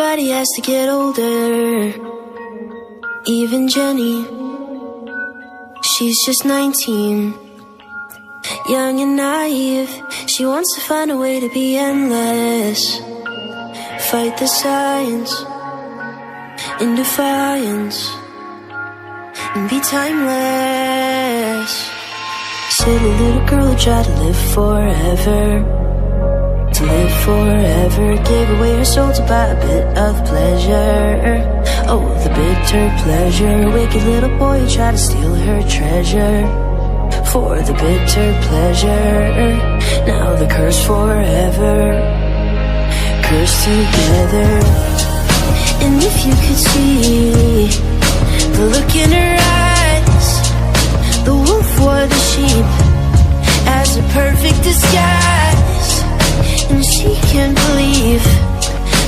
Everybody has to get older. Even Jenny, she's just 19. Young and naive, she wants to find a way to be endless. Fight the science in defiance and be timeless. Silly little girl who tried to live forever. To live forever, gave away her soul to buy a bit of pleasure. Oh, the bitter pleasure. Wicked little boy who tried to steal her treasure. For the bitter pleasure. Now the curse forever. Cursed together. And if you could see the look in her eyes, the wolf wore the sheep as a perfect disguise. And she can't believe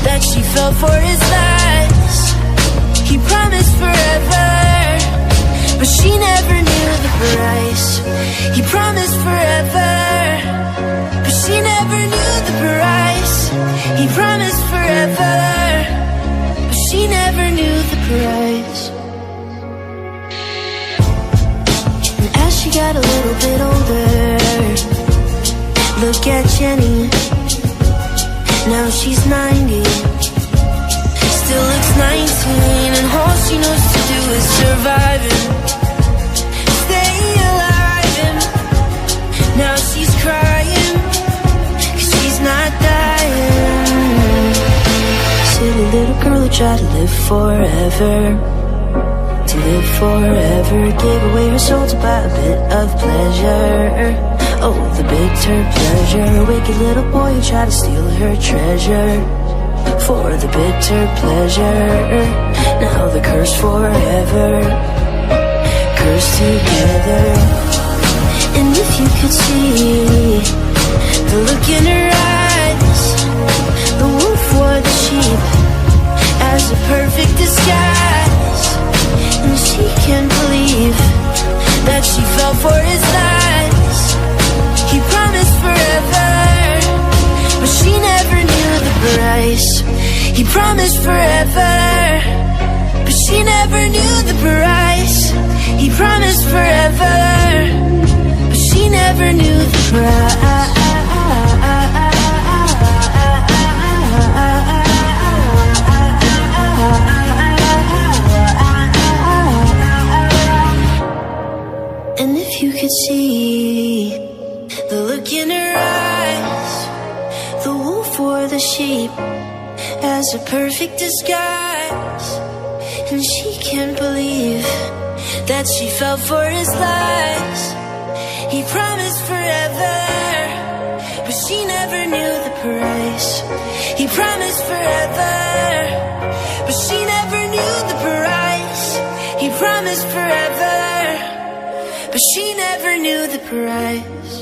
that she fell for his lies. He promised forever, but she never knew the price. He promised forever, but she never knew the price. He promised forever, but she never knew the price. And as she got a little bit older, look at Jenny. Now she's 90, still looks 19, and all she knows to do is survive and stay alive. And now she's crying, 'cause she's not dying. Silly little girl who tried to live forever. To live forever, gave away her soul to buy a bit of pleasure. Oh, the bitter pleasure. Wicked little boy who tried to steal her treasure. For the bitter pleasure. Now the curse forever. Cursed together. And if you could see the look in her eyes, the wolf wore the sheep as a perfect disguise. And she can't believe that she fell for his lies. He promised forever, but she never knew the price. He promised forever, but she never knew the price. He promised forever, but she never knew the price. And if you could see the look in her eyes, the wolf wore the sheep as a perfect disguise. And she can't believe that she fell for his lies. He promised forever, but she never knew the price. He promised forever, but she never knew the price. He promised forever, but she never knew the price.